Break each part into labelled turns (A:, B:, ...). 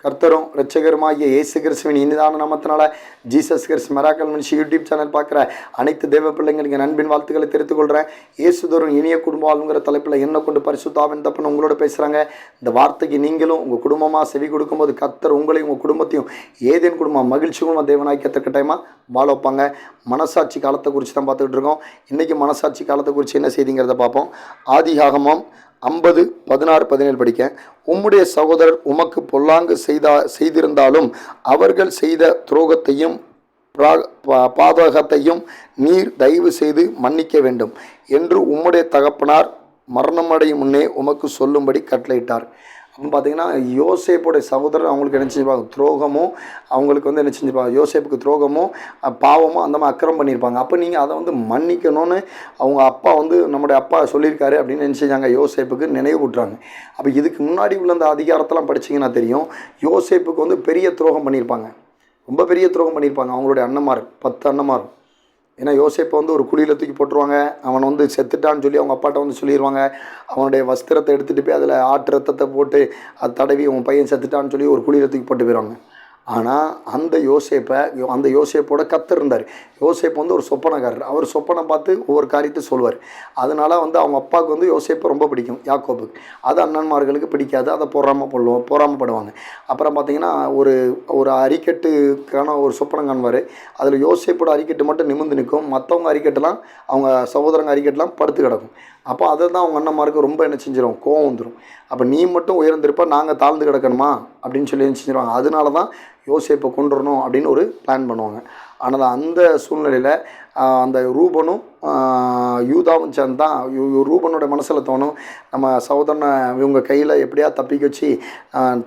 A: கர்த்தரும் இரட்சகருமாகிய இயேசு கிறிஸ்துவின் இனிதான நாமத்தினால Jesus Christ miracle ministry YouTube channel பார்க்குற அனைத்து தேவ பிள்ளைங்களுக்கு நண்பின் வாழ்த்துக்களை தெரிவித்துக் கொள்கிறேன். இயேசுதோறும் இனிய குடும்ப வாழ்வுங்கிற தலைப்பில் என்ன கொண்டு பரிசுத்தாவின் தப்புன்னு உங்களோட பேசுகிறாங்க. இந்த வார்த்தைக்கு நீங்களும் உங்கள் குடும்பமாக செவி கொடுக்கும்போது கர்த்தர் உங்களையும் உங்கள் குடும்பத்தையும் ஏதேன் குடும்பம் மகிழ்ச்சியும் தேவனாய் கற்றுக்கிட்டயமாக வாழ வைப்பாங்க. மனசாட்சி காலத்தை குறித்து தான் பார்த்துக்கிட்டு இருக்கோம். இன்றைக்கி மனசாட்சி காலத்தை குறித்து என்ன செய்திங்கிறத பார்ப்போம். ஆதியாகமம் 50:16-17 படிக்க, உம்முடைய சகோதரர் உமக்கு பொல்லாங்கு செய்திருந்தாலும் அவர்கள் செய்த துரோகத்தையும் பாதகத்தையும் நீர் தயவு செய்து மன்னிக்க வேண்டும் என்று உம்முடைய தகப்பனார் மரணமடையும் முன்னே உமக்கு சொல்லும்படி கட்டளையிட்டார். அப்படின்னு பார்த்தீங்கன்னா, யோசேப்புடைய சகோதரர் அவங்களுக்கு என்ன செஞ்சிருப்பாங்க, துரோகமும் அவங்களுக்கு வந்து என்ன செஞ்சிருப்பாங்க, யோசேப்புக்கு துரோகமும் பாவமும் அந்த மாதிரி அக்கிரம் பண்ணியிருப்பாங்க. அப்போ நீங்கள் அதை வந்து மன்னிக்கணும்னு அவங்க அப்பா வந்து நம்முடைய அப்பா சொல்லியிருக்காரு அப்படின்னு என்ன செஞ்சாங்க, யோசேப்புக்கு நினைவு விட்டுறாங்க. அப்போ இதுக்கு முன்னாடி உள்ள அந்த அதிகாரத்தெல்லாம் படிச்சிங்கன்னா தெரியும், யோசேப்புக்கு வந்து பெரிய துரோகம் பண்ணியிருப்பாங்க, ரொம்ப பெரிய துரோகம் பண்ணியிருப்பாங்க அவங்களுடைய அண்ணன்மார், 10 அண்ணன்மார். ஏன்னா யோசேப்பை வந்து ஒரு குழியில் தூக்கி போட்டுருவாங்க, அவன் வந்து செத்துட்டான்னு சொல்லி அவங்க அப்பாட்ட வந்து சொல்லிடுவாங்க. அவனுடைய வஸ்திரத்தை எடுத்துகிட்டு போய் அதில் ஆட்டு ரத்தத்தை போட்டு அது தடவி உன் பையன் செத்துட்டான்னு சொல்லி ஒரு குழியில் தூக்கி போட்டு போயிடுவாங்க. ஆனால் அந்த யோசேப்போட கர்த்தர் இருந்தார். யோசேப்பு வந்து ஒரு சொப்பனக்காரர். அவர் சொப்பனை பார்த்து ஒவ்வொரு காரியத்தை சொல்லுவார். அதனால வந்து அவங்க அப்பாவுக்கு வந்து யோசேப்பை ரொம்ப பிடிக்கும், யாக்கோபுக்கு. அது அண்ணன்மார்களுக்கு பிடிக்காது, அதை பொறாமப்படுவாங்க. அப்புறம் பார்த்திங்கன்னா ஒரு அரிக்கட்டுக்கான ஒரு சொப்பனம் காண்பார். அதில் யோசேப்போட அரிக்கட்டு மட்டும் நிமிர்ந்து நிற்கும், மற்றவங்க அரிக்கட்டெல்லாம் அவங்க சகோதரங்க அரிக்கட்டெல்லாம் படுத்து கிடக்கும். அப்போ அதை தான் அவங்க அண்ணன்மாருக்கு ரொம்ப என்ன செஞ்சிடும், கோவம் வந்துடும். அப்போ நீ மட்டும் உயர்ந்திருப்பா, நாங்கள் தாழ்ந்து கிடக்கணுமா அப்படின்னு சொல்லி என்ன செஞ்சிருவாங்க. அதனால தான் யோசேப்பை கொண்டுறணும் அப்படின்னு ஒரு பிளான் பண்ணுவாங்க. ஆனால் அந்த சூழ்நிலையில் அந்த ரூபனும் யூதாவும் சேர்ந்து தான் ரூபனோட மனசில் தோணும், நம்ம சகோதரனை இவங்க கையில் எப்படியா தப்பிக்க வச்சு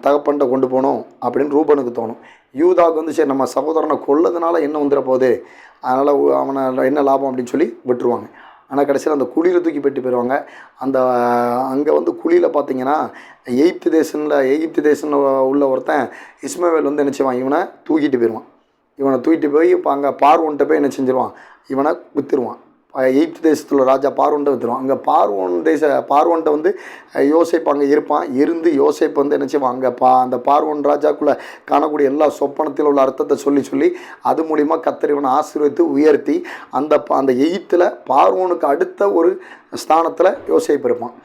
A: தகப்பன்ட்ட கொண்டு போகணும் அப்படின்னு ரூபனுக்கு தோணும். யூதாவுக்கு வந்து சரி நம்ம சகோதரனை கொல்லதுனால என்ன வந்துட போகுது, அதனால் அவனை என்ன லாபம் அப்படின்னு சொல்லி விட்டுருவாங்க. ஆனால் கடைசியில் அந்த குழியில் தூக்கி போயிட்டு போயிடுவாங்க. அங்கே வந்து குழியில் பார்த்தீங்கன்னா எகிப்து தேசத்தில் உள்ள ஒருத்தன் இஸ்மவேல் வந்து என்ன செய்வான், இவனை தூக்கிட்டு போயிடுவான். இவனை தூக்கிட்டு போய் இப்போ அங்கே பார்வோன்ட்ட போய் என்ன செஞ்சிருவான், இவனை விற்றுருவான். எகிப்து தேசத்தில் ராஜா பார்வோன்ட்ட விற்றுருவான். அங்கே பார்வோன்ட்ட வந்து யோசேப்பு அங்கே இருந்து யோசேப்பு வந்து என்ன செய்வான், அங்கே அந்த பார்வோன் ராஜாக்குள்ளே காணக்கூடிய எல்லா சொப்பனத்தில் உள்ள அர்த்தத்தை சொல்லி அது மூலிமா கர்த்தர் இவனை ஆசீர்வதித்து உயர்த்தி அந்த எகிப்தில் பார்வோனுக்கு அடுத்த ஒரு ஸ்தானத்தில் யோசேப்பு இருப்பான்.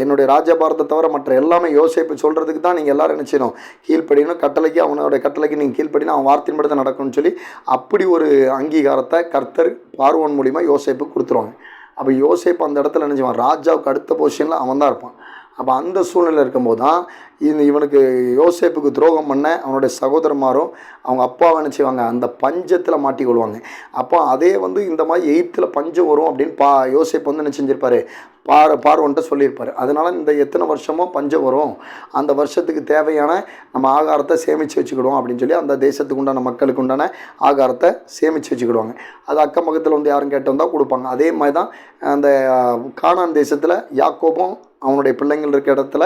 A: என்னுடைய ராஜபாரத்தை தவிர மற்ற எல்லாமே யோசேப்பு சொல்கிறதுக்கு தான் நீங்கள் எல்லோரும் என்ன செய்யணும், கீழ்ப்படியணும். அவனோட கட்டளைக்கு நீங்கள் கீழ்ப்படினா அவன் வார்த்தையின்படி தான் நடக்கும்னு சொல்லி அப்படி ஒரு அங்கீகாரத்தை கர்த்தர் பார்வோன் மூலிமா யோசேப்பு கொடுத்துருவாங்க. அப்போ யோசேப்பு அந்த இடத்துல நினைச்சுவான், ராஜாவுக்கு அடுத்த பொசிஷனில் அவன் தான் இருப்பான். அப்போ அந்த சூழ்நிலை இருக்கும்போது தான் இவனுக்கு யோசேப்புக்கு துரோகம் பண்ண அவனுடைய சகோதரமாரும் அவங்க அப்பாவை நினச்சிவாங்க அந்த பஞ்சத்தில் மாட்டிக்கொள்வாங்க. அப்போ அதே வந்து இந்த மாதிரி எகிப்தில் பஞ்சம் வரும் அப்படின்னு யோசேப்பு வந்து என்ன செஞ்சிருப்பார், பார்வோன்ட்ட சொல்லியிருப்பார். அதனால் இந்த எத்தனை வருஷமோ பஞ்சம் வரும், அந்த வருஷத்துக்கு தேவையான நம்ம ஆகாரத்தை சேமித்து வச்சுக்கிடுவோம் அப்படின்னு சொல்லி அந்த தேசத்துக்கு உண்டான மக்களுக்கு உண்டான ஆகாரத்தை சேமித்து வச்சுக்கிடுவாங்க. அது அக்கம் பக்கத்தில் வந்து யாரும் கேட்டு வந்தால் கொடுப்பாங்க. அதே மாதிரி தான் அந்த கானான் தேசத்தில் யாக்கோபும் அவனுடைய பிள்ளைங்கள் இருக்க இடத்துல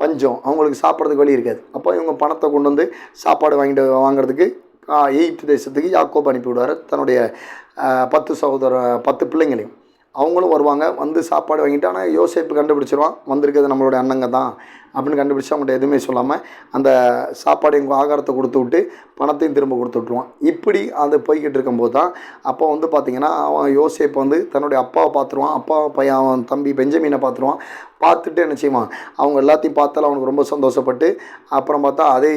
A: பஞ்சம், அவங்களுக்கு சாப்பிட்றதுக்கு வழி இருக்காது. அப்போ இவங்க பணத்தை கொண்டு வந்து சாப்பாடு வாங்குறதுக்கு எகிப்து தேசத்துக்கு யாக்கோபு அனுப்பிவிடுவார் தன்னுடைய 10 பிள்ளைங்களையும். அவங்களும் வருவாங்க, வந்து சாப்பாடு வாங்கிட்டு. ஆனால் யோசேப்பு கண்டுபிடிச்சிருவான், வந்திருக்கிறது நம்மளுடைய அண்ணங்க தான் அப்படின்னு கண்டுபிடிச்சி அவங்கள்ட்ட எதுவுமே சொல்லாமல் அந்த சாப்பாடு எங்கள் ஆகாரத்தை கொடுத்து விட்டு பணத்தையும் திரும்ப கொடுத்து விட்ருவான். இப்படி அது போய்கிட்டு இருக்கும்போது தான் அப்போ வந்து பார்த்திங்கன்னா அவன் யோசேப்பு வந்து தன்னுடைய அப்பாவை பார்த்துருவான், பையன் அவன் தம்பி பெஞ்சமீனை பார்த்துட்டு என்ன செய்வான், அவங்க எல்லாத்தையும் பார்த்தாலும் அவனுக்கு ரொம்ப சந்தோஷப்பட்டு அப்புறம் பார்த்தா அதே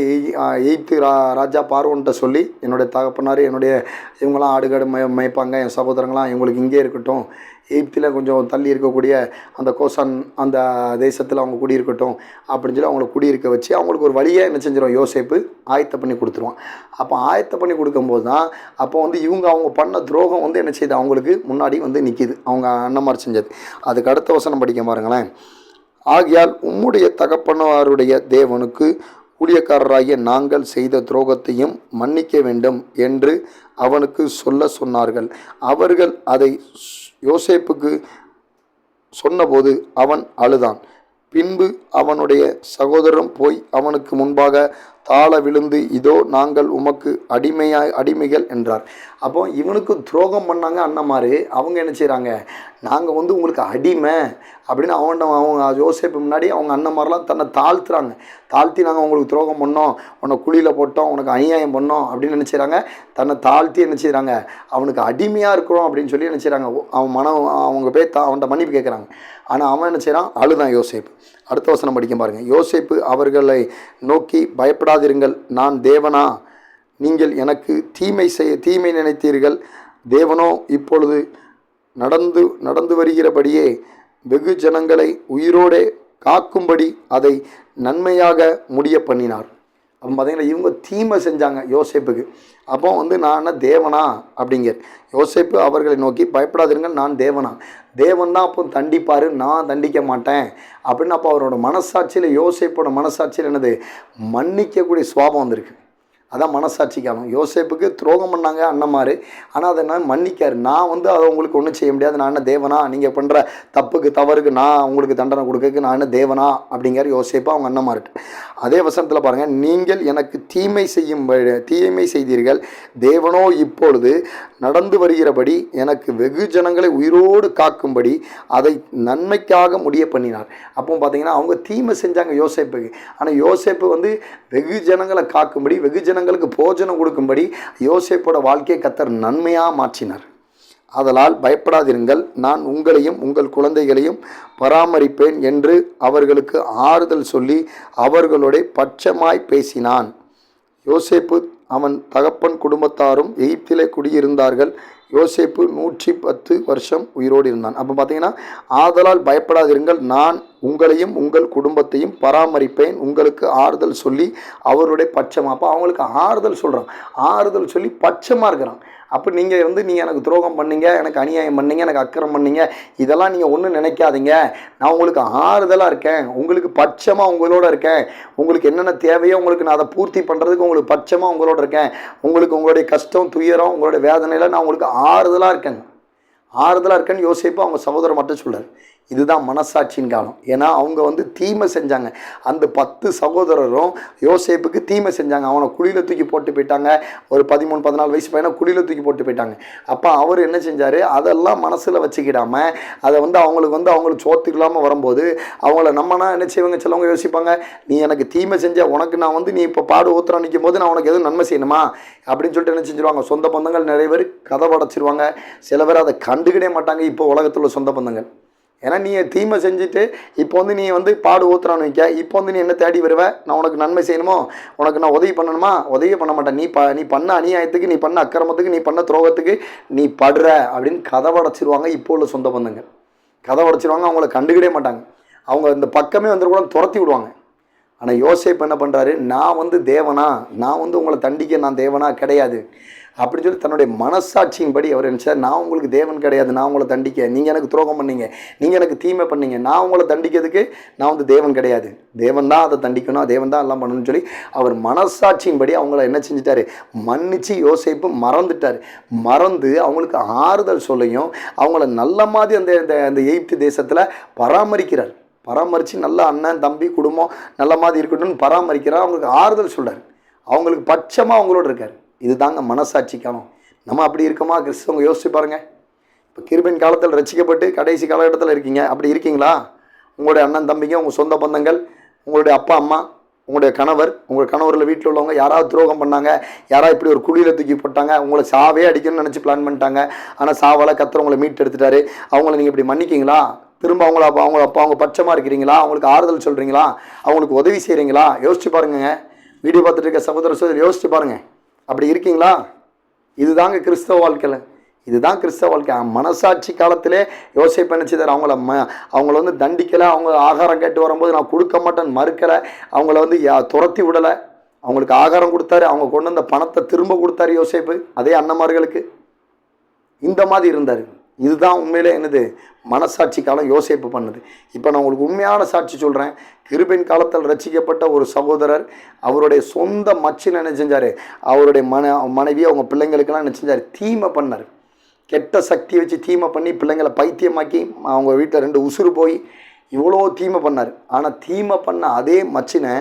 A: எகிப்து ராஜா பார்வோன்ட்ட சொல்லி, என்னுடைய தகப்பனார் இவங்களாம் ஆடுகாடு மேய்ப்பாங்க, என் சகோதரங்களாம் இவங்களுக்கு இங்கே இருக்கட்டும், எகிப்தில் கொஞ்சம் தள்ளி இருக்கக்கூடிய அந்த கோசான் அந்த தேசத்தில் அவங்க குடியிருக்கட்டும் அப்படின்னு சொல்லி அவங்கள குடியிருக்க வச்சு அவங்களுக்கு ஒரு வழியை என்ன செஞ்சிடும், யோசேப்பு ஆயத்த பண்ணி கொடுத்துருவான். அப்போ ஆயத்த பண்ணி கொடுக்கும்போது தான் அப்போ வந்து அவங்க பண்ண துரோகம் வந்து என்ன செய்யுது, அவங்களுக்கு முன்னாடி வந்து நிற்கிது, அவங்க அண்ணன்மார் செஞ்சது. அதுக்கு அடுத்த வசனம் படிக்க பாருங்களேன். ஆகையால் உம்முடைய தகப்பனாருடைய தேவனுக்கு ஊழியக்காரராகிய நாங்கள் செய்த துரோகத்தையும் மன்னிக்க வேண்டும் என்று அவனுக்கு சொன்னார்கள். அவர்கள் அதை யோசேப்புக்கு சொன்னபோது அவன் அழுதான். பின்பு அவனுடைய சகோதரரும் போய் அவனுக்கு முன்பாக தாழ விழுந்து, இதோ நாங்கள் உமக்கு அடிமைகள் என்றார். அப்போ இவனுக்கு துரோகம் பண்ணாங்க அண்ணன்மாரு. அவங்க என்ன செய்கிறாங்க, நாங்கள் வந்து உங்களுக்கு அடிமை அப்படின்னு அவங்க யோசேப்பு முன்னாடி அவங்க அண்ணன்மாரெலாம் தன்னை தாழ்த்துறாங்க. தாழ்த்தி நாங்கள் உங்களுக்கு துரோகம் பண்ணோம், உன்னை குழியில் போட்டோம், உனக்கு அநியாயம் பண்ணோம் அப்படின்னு என்ன செய்கிறாங்க, தன்னை தாழ்த்தி என்ன செய்கிறாங்க, அவனுக்கு அடிமையாக இருக்கிறோம் அப்படின்னு சொல்லி என்ன செய்கிறாங்க, அவங்க போய் அவன்கிட்ட மன்னிப்பு கேட்குறாங்க. ஆனால் அவன் என்ன செய்கிறான், அழுதான் யோசேப்பு. அடுத்த வசனம் படிக்க பாருங்கள். யோசேப்பு அவர்களை நோக்கி, பயப்படாதிருங்கள், நான் தேவனா? நீங்கள் எனக்கு தீமை நினைத்தீர்கள், தேவனோ இப்பொழுது நடந்து வருகிறபடியே வெகு ஜனங்களை உயிரோடே காக்கும்படி அதை நன்மையாக முடிய பண்ணினார். அப்போ பார்த்தீங்கன்னா இவங்க தீமை செஞ்சாங்க யோசேப்புக்கு. அப்போ வந்து நான் என்ன தேவனா அப்படிங்கிற. யோசேப்பு அவர்களை நோக்கி, பயப்படாதீர்கள், நான் தேவனா? தேவன் தான் அப்போ தண்டிப்பார், நான் தண்டிக்க மாட்டேன் அப்படின்னு. அப்போ அவரோட மனசாட்சியில், யோசேப்போட மனசாட்சியில் என்னது, மன்னிக்கக்கூடிய சுவாபம் வந்திருக்கு. அதான் மனசாட்சி காலம். யோசேப்புக்கு துரோகம் பண்ணாங்க அண்ணன்மாரு, ஆனால் அதை நான் மன்னிக்காரு. நான் வந்து அதை உங்களுக்கு ஒன்றும் செய்ய முடியாது, நான் என்ன தேவனா? நீங்கள் பண்ணுற தவறுக்கு நான் உங்களுக்கு தண்டனை கொடுக்க நான் என்ன தேவனா அப்படிங்கிற யோசேப்பு அவங்க அண்ணன்மார்கிட்ட. அதே வசனத்தில் பாருங்கள், நீங்கள் எனக்கு தீமை செய்தீர்கள், தேவனோ இப்பொழுது நடந்து வருகிறபடி எனக்கு வெகு ஜனங்களை உயிரோடு காக்கும்படி அதை நன்மைக்காக முடிய பண்ணினார். அப்போ பார்த்தீங்கன்னா அவங்க தீமை செஞ்சாங்க யோசேப்புக்கு. ஆனால் யோசேப்பு வந்து வெகு ஜனங்களை காக்கும்படி, வெகு ஜனங்களுக்கு போஜனம் கொடுக்கும்படி யோசேப்போட வாழ்க்கையை கர்த்தர் நன்மையாக மாற்றினார். ஆதலால் பயப்படாதிருங்கள், நான் உங்களையும் உங்கள் குழந்தைகளையும் பராமரிப்பேன் என்று அவர்களுக்கு ஆறுதல் சொல்லி அவர்களுடைய பட்சமாய் பேசினான். யோசேப்பு அவன் தகப்பன் குடும்பத்தாரும் எகிப்திலே குடியிருந்தார்கள். யோசேப்பு 110 வருஷம் உயிரோடு இருந்தான். அப்போ பார்த்தீங்கன்னா, ஆதலால் பயப்படாதிருங்கள், நான் உங்களையும் உங்கள் குடும்பத்தையும் பராமரிப்பேன், உங்களுக்கு ஆறுதல் சொல்லி அவருடைய பட்சமாக. அப்போ அவங்களுக்கு ஆறுதல் சொல்கிறான், ஆறுதல் சொல்லி பட்சமாக இருக்கிறான். அப்போ நீங்கள் வந்து நீங்கள் எனக்கு துரோகம் பண்ணீங்க, எனக்கு அநியாயம் பண்ணீங்க, எனக்கு அக்கிரம் பண்ணீங்க, இதெல்லாம் நீங்கள் ஒன்றும் நினைக்காதீங்க, நான் உங்களுக்கு ஆறுதலாக இருக்கேன், உங்களுக்கு பட்சமாக உங்களோட இருக்கேன், உங்களுக்கு என்னென்ன தேவையோ உங்களுக்கு நான் அதை பூர்த்தி பண்ணுறதுக்கு உங்களுக்கு பட்சமாக உங்களோட இருக்கேன், உங்களுக்கு உங்களுடைய கஷ்டம் துயரம் உங்களுடைய வேதனையில் நான் உங்களுக்கு ஆறுதலாக இருக்கேன்னு யோசிப்பு அவங்க சகோதரர் மட்டும் சொல்கிறார். இதுதான் மனசாட்சியின் காலம். ஏன்னா அவங்க வந்து தீமை செஞ்சாங்க. அந்த 10 சகோதரரும் யோசேப்புக்கு தீமை செஞ்சாங்க. அவனை குழியில் தூக்கி போட்டு போயிட்டாங்க. ஒரு 13-14 வயசு பையனை குழியில் தூக்கி போட்டு போயிட்டாங்க. அப்போ அவர் என்ன செஞ்சார், அதெல்லாம் மனசில் வச்சுக்கிடாமல் அதை வந்து அவங்களுக்கு சோத்துக்கு இல்லாமல் வரும்போது அவங்கள நம்மனா என்ன செய்வாங்க, சிலவங்க யோசிப்பாங்க, நீ எனக்கு தீமை செஞ்ச உனக்கு நான் வந்து நீ இப்போ பாடு ஊத்துறா நிற்கும் போது நான் உனக்கு எதுவும் நன்மை செய்யணுமா அப்படின்னு சொல்லிட்டு என்ன செஞ்சுருவாங்க. சொந்த பந்தங்கள் நிறைய பேர் கதை படைச்சிருவாங்க. சில பேர் அதை கண்டுக்கிடே மாட்டாங்க. இப்போ உலகத்தில் உள்ள சொந்த பந்தங்கள், ஏன்னா நீ தீமை செஞ்சுட்டு இப்போ வந்து நீ வந்து பாடு ஊத்துறான்னு வைக்க, இப்போ வந்து நீ என்ன தேடி வருவ, நான் உனக்கு நன்மை செய்யணுமோ, உனக்கு நான் உதவி பண்ணணுமா, உதவி பண்ண மாட்டேன், நீ பண்ண அநியாயத்துக்கு, நீ பண்ண அக்கிரமத்துக்கு, நீ பண்ண துரோகத்துக்கு நீ படுற அப்படின்னு கதை உடைச்சிருவாங்க. இப்போ உள்ள சொந்த பந்தங்கள் கதை உடைச்சிருவாங்க. அவங்கள கண்டுக்கிடே மாட்டாங்க. அவங்க இந்த பக்கமே வந்துருக்கூட துரத்தி விடுவாங்க. ஆனால் யோசேப்பு என்ன பண்ணுறாரு, நான் வந்து தேவனா, நான் வந்து உங்களை தண்டிக்க நான் தேவனா கிடையாது அப்படின்னு சொல்லி தன்னுடைய மனசாட்சியின்படி அவர் நினச்சார், நான் உங்களுக்கு தேவன் கிடையாது, நான் உங்களை தண்டிக்க, நீங்கள் எனக்கு துரோகம் பண்ணீங்க, நீங்கள் எனக்கு தீமை பண்ணீங்க, நான் உங்களை தண்டிக்கிறதுக்கு நான் வந்து தேவன் கிடையாது, தேவன் தான் அதை தண்டிக்கணும், தேவன் தான் எல்லாம் பண்ணணும்னு சொல்லி அவர் மனசாட்சியின்படி அவங்கள என்ன செஞ்சிட்டாரு, மன்னிச்சு யோசேப்பு மறந்து அவங்களுக்கு ஆறுதல் சொல்லியும் அவங்கள நல்ல மாதிரி அந்த எகிப்து தேசத்தில் பராமரித்து நல்ல அண்ணன் தம்பி குடும்பம் நல்ல மாதிரி இருக்கட்டும்னு பராமரிக்கிறார். அவங்களுக்கு ஆறுதல் சொல்கிறார், அவங்களுக்கு பட்சமாக அவங்களோட இருக்கார். இதுதாங்க மனசாட்சி காலம். நம்ம அப்படி இருக்கோமா? கிறிஸ்தவங்க யோசிச்சு பாருங்கள். இப்போ கிருபையின் காலத்தில் ரசிக்கப்பட்டு கடைசி காலகட்டத்தில் இருக்கீங்க. அப்படி இருக்கீங்களா? உங்களுடைய அண்ணன் தம்பிங்க, உங்கள் சொந்த பந்தங்கள், உங்களுடைய அப்பா அம்மா, உங்களுடைய உங்கள் கணவரில் வீட்டில் உள்ளவங்க யாராவது துரோகம் பண்ணாங்க, யாராவது இப்படி ஒரு குழியில் தூக்கி போட்டாங்க, உங்களை சாவே அடிக்கணும்னு நினச்சி பிளான் பண்ணிட்டாங்க, ஆனால் சாவால் கர்த்தர் உங்களை மீட்டு எடுத்துட்டாரு, அவங்கள நீங்கள் இப்படி மன்னிக்கிங்களா? திரும்ப அவங்க பட்சமாக இருக்கிறீங்களா? அவங்களுக்கு ஆறுதல் சொல்கிறீங்களா? அவங்களுக்கு உதவி செய்கிறீங்களா? யோசிச்சு பாருங்க. வீடியோ பார்த்துட்டு இருக்க சகோதர சகோதரி யோசிச்சு பாருங்கள். அப்படி இருக்கீங்களா? இதுதாங்க கிறிஸ்தவ வாழ்க்கையில், இதுதான் கிறிஸ்தவ வாழ்க்கை. மனசாட்சி காலத்திலே யோசேப்பு என்ன செய்தார், அவங்கள வந்து தண்டிக்கலை, அவங்க ஆகாரம் கேட்டு வரும்போது நான் கொடுக்க மாட்டேன்னு மறுக்கலை, அவங்கள வந்து துரத்தி விடலை, அவங்களுக்கு ஆகாரம் கொடுத்தாரு, அவங்க கொண்டு வந்த பணத்தை திரும்ப கொடுத்தாரு யோசேப்பு அதே அண்ணன்மார்களுக்கு. இந்த மாதிரி இருந்தார். இதுதான் உண்மையிலே என்னது மனசாட்சி காலம் யோசேப்பு பண்ணுது. இப்போ நான் உங்களுக்கு உண்மையான சாட்சி சொல்கிறேன். கிருபையின் காலத்தில் ரட்சிக்கப்பட்ட ஒரு சகோதரர் அவருடைய சொந்த மச்சில் என்ன செஞ்சார், அவருடைய மனைவி அவங்க பிள்ளைங்களுக்கெல்லாம் என்ன செஞ்சார், தீமை பண்ணார். கெட்ட சக்தி வச்சு தீமை பண்ணி பிள்ளைங்களை பைத்தியமாக்கி அவங்க வீட்டில் 2 உசுறு போய் இவ்வளோ தீமை பண்ணார். ஆனால் தீமை பண்ண அதே மச்சினை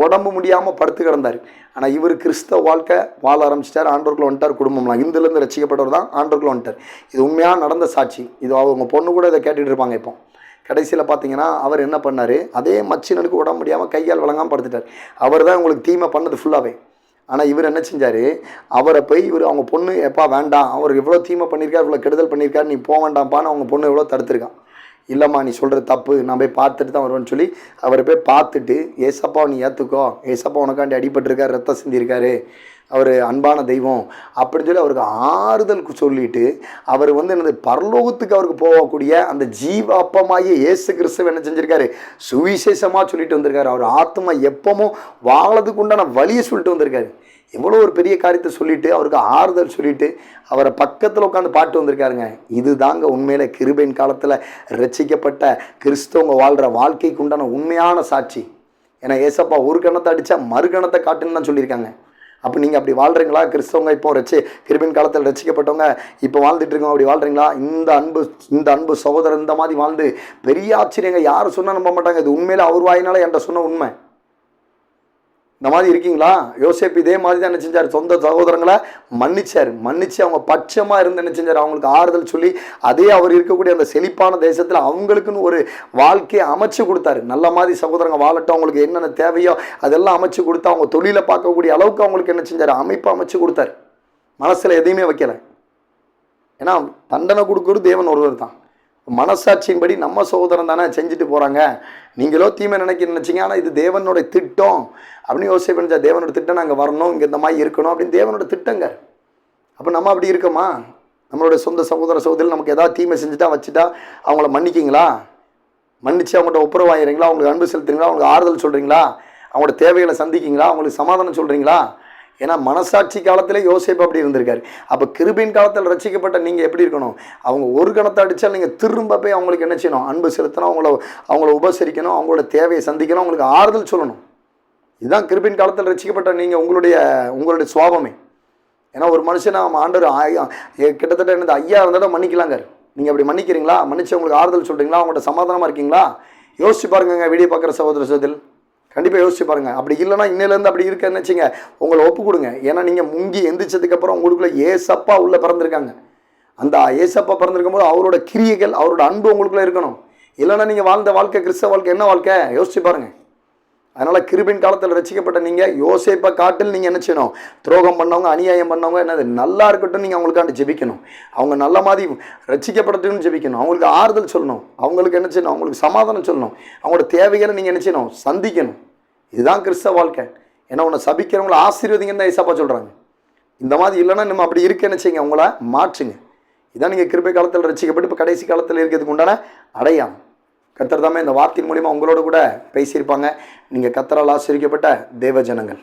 A: உடம்பு முடியாமல் படுத்து கிடந்தார். ஆனால் இவர் கிறிஸ்தவ வாழ்க்கை வாழ ஆரம்பிச்சிட்டார். ஆண்டவருக்குள்ள வந்துட்டார். குடும்பம்லாம் இந்துலேருந்து ரசிக்கப்பட்டவர் தான் ஆண்டவருக்குள்ள வந்துட்டார். இது உண்மையாக நடந்த சாட்சி. இது அவங்க பொண்ணு கூட இதை கேட்டுகிட்டு இருப்பாங்க. இப்போ கடைசியில் பார்த்தீங்கன்னா அவர் என்ன பண்ணார், அதே மச்சினனுக்கு உடம்பு முடியாமல் கையால் வழங்காமல் படுத்துட்டார். அவர் தான் உங்களுக்கு தீமை பண்ணது ஃபுல்லாகவே. ஆனால் இவர் என்ன செஞ்சார், அவரை போய் அவங்க பொண்ணு எப்பா வேண்டாம், அவர் எவ்வளோ தீமை பண்ணியிருக்கார், இவ்வளோ கெடுதல் பண்ணியிருக்காரு, நீ போக வேண்டாம்ப்பான்னு அவங்க பொண்ணு எவ்வளோ தடுத்துருக்கான். இல்லைம்மா நீ சொல்கிறது தப்பு, நான் போய் பார்த்துட்டு தான் வருவேன்னு சொல்லி அவரை போய் பார்த்துட்டு, ஏசப்பா நீ ஏற்றுக்கோ, ஏசப்பா உனக்காண்டி அடிபட்டிருக்காரு, ரத்தம் சிந்திருக்காரு, அவர் அன்பான தெய்வம் அப்படின்னு சொல்லி அவருக்கு ஆறுதலுக்கு சொல்லிட்டு அவர் என்னது பரலோகத்துக்கு அவருக்கு போகக்கூடிய அந்த ஜீவ அப்பமாகிய இயேசு கிறிஸ்துவ என்ன செஞ்சிருக்காரு, சுவிசேஷமாக சொல்லிட்டு வந்திருக்காரு. அவர் ஆத்மா எப்பவும் வாழறதுக்கு உண்டான வழியை சொல்லிட்டு வந்திருக்காரு. எவ்வளோ ஒரு பெரிய காரியத்தை சொல்லிட்டு அவருக்கு ஆறுதல் சொல்லிட்டு அவரை பக்கத்தில் உட்காந்து பாட்டு வந்திருக்காருங்க. இது தாங்க உண்மையில கிருபையின் காலத்தில் ரட்சிக்கப்பட்ட கிறிஸ்தவங்க வாழ்கிற வாழ்க்கைக்கு உண்டான உண்மையான சாட்சி. ஏன்னா ஏசப்பா ஒரு கணத்தை அடித்தா மறு கணத்தை காட்டுன்னு தான் சொல்லியிருக்காங்க. அப்போ நீங்கள் அப்படி வாழ்கிறீங்களா? கிறிஸ்தவங்க இப்போ கிருபையின் காலத்தில் ரட்சிக்கப்பட்டவங்க இப்போ வாழ்ந்துட்டு இருக்கோம், அப்படி வாழ்கிறீங்களா? இந்த அன்பு சகோதரர் இந்த மாதிரி வாழ்ந்து பெரிய ஆச்சரியங்க. யாரும் சொன்னால் நம்ப மாட்டாங்க. இது உண்மையில அவர் வாயினால என்கிட்ட சொன்ன உண்மை. இந்த மாதிரி இருக்கீங்களா? யோசேப்பு இதே மாதிரி தான் என்ன செஞ்சார், சொந்த சகோதரங்களை மன்னிச்சு அவங்க பட்சமாக இருந்து என்ன செஞ்சார், அவங்களுக்கு ஆறுதல் சொல்லி அதே அவர் இருக்கக்கூடிய அந்த செழிப்பான தேசத்தில் அவங்களுக்குன்னு ஒரு வாழ்க்கையை அமைச்சு கொடுத்தாரு. நல்ல மாதிரி சகோதரங்க வாழட்டும், அவங்களுக்கு என்னென்ன தேவையோ அதெல்லாம் அமைச்சு கொடுத்தா அவங்க தொழிலை பார்க்கக்கூடிய அளவுக்கு அவங்களுக்கு என்ன செஞ்சார், அமைப்பு அமைச்சு கொடுத்தாரு. மனசில் எதையுமே வைக்கலை. ஏன்னா தண்டனை கொடுக்குறது தேவன் ஒருவர் தான். மனசாட்சியின்படி நம்ம சகோதரன் தானே செஞ்சுட்டு போகிறாங்க, நீங்களோ தீமை நினச்சிங்க, ஆனால் இது தேவனோட திட்டம் அப்படின்னு யோசிச்சு பண்ணிச்சா. தேவனோட திட்டம் நாங்கள் வரணும், இங்கே இந்த மாதிரி இருக்கணும் அப்படின்னு தேவனோட திட்டங்க. அப்போ நம்ம அப்படி இருக்கோமா? நம்மளுடைய சொந்த சகோதரி நமக்கு ஏதாவது தீமை செஞ்சுட்டா வச்சுட்டா அவங்கள மன்னிக்கிங்களா? மன்னிச்சு அவங்கள்ட்ட ஒப்புரவாகிறீங்களா? அவங்களுக்கு அன்பு செலுத்துறீங்களா? அவங்களுக்கு ஆறுதல் சொல்கிறீங்களா? அவங்களோட தேவைகளை சந்திக்கிங்களா? அவங்களுக்கு சமாதானம் சொல்கிறீங்களா? ஏன்னா மனசாட்சி காலத்திலே யோசேப்பு அப்படி இருந்திருக்காரு. அப்போ கிருபையின் காலத்தில் ரட்சிக்கப்பட்ட நீங்கள் எப்படி இருக்கணும்? அவங்க ஒரு கணத்தை அடித்தால் நீங்கள் திரும்ப போய் அவங்களுக்கு என்ன செய்யணும், அன்பு செலுத்தணும், அவங்கள உபசரிக்கணும், அவங்களோட தேவையை சந்திக்கணும், அவங்களுக்கு ஆறுதல் சொல்லணும். இதுதான் கிருபையின் காலத்தில் ரட்சிக்கப்பட்ட நீங்கள் உங்களுடைய சுவாபமே. ஏன்னா ஒரு மனுஷனை ஆண்டவர் கிட்டத்தட்ட என்னது 5000 தடவை மன்னிக்கலாங்க. நீங்கள் அப்படி மன்னிக்கிறீங்களா? மன்னிச்சு அவங்களுக்கு ஆறுதல் சொல்கிறீங்களா? அவங்கள்ட்ட சமாதானமாக இருக்கீங்களா? யோசிச்சு பாருங்க. வீடியோ பார்க்குற சகோதரர்கள் கண்டிப்பாக யோசிச்சு பாருங்கள். அப்படி இல்லைனா இன்னிலேருந்து அப்படி இருக்கன்னு வச்சுங்க, உங்களை ஒப்பு கொடுங்க. ஏன்னா நீங்கள் முங்கி எந்திரிச்சதுக்கப்புறம் உங்களுக்குள்ள ஏசப்பா உள்ளே பிறந்திருக்காங்க. அந்த ஏசப்பா பிறந்திருக்கும் போது அவரோட கிரியைகள், அவரோட அன்பு உங்களுக்குள்ளே இருக்கணும். இல்லைனா நீங்கள் வாழ்ந்த வாழ்க்கை கிறிஸ்தவ வாழ்க்கை என்ன வாழ்க்கை? யோசிச்சு பாருங்கள். அதனால் கிருபையின் காலத்தில் ரட்சிக்கப்பட்ட நீங்கள் யோசேப்பை காட்டில் நீங்கள் என்ன செய்யணும், துரோகம் பண்ணவங்க, அநியாயம் பண்ணவங்க என்னது நல்லா இருக்கட்டும், நீங்கள் அவங்களுக்காண்டி ஜெபிக்கணும். அவங்க நல்ல மாதிரி ரட்சிக்கப்படட்டுன்னு ஜெபிக்கணும். அவங்களுக்கு ஆறுதல் சொல்லணும். அவங்களுக்கு என்ன செய்யணும், அவங்களுக்கு சமாதானம் சொல்லணும். அவங்களோட தேவைகளை நீங்கள் என்ன செய்யணும், சந்திக்கணும். இதுதான் கிறிஸ்தவ வாழ்க்கை. ஏன்னா உன்னை சபிக்கிறவங்கள ஆசீர்வதிங்கன்னு தான் ஏசப்பா சொல்கிறாங்க. இந்த மாதிரி இல்லைன்னா நம்ம அப்படி இருக்கேன்னு செய்யுங்க, அவங்கள மாற்றுங்க. இதான் நீங்கள் கிருபை காலத்தில் ரட்சிக்கப்பட்டு இப்போ கடைசி காலத்தில் இருக்கிறதுக்கு உண்டான அடையாளம். கர்த்தர் தாமே இந்த வார்த்தையின் மூலிமா உங்களோட கூட பேசியிருப்பாங்க. நீங்கள் கர்த்தரால் ஆசீர்வதிக்கப்பட்ட தேவ ஜனங்கள்.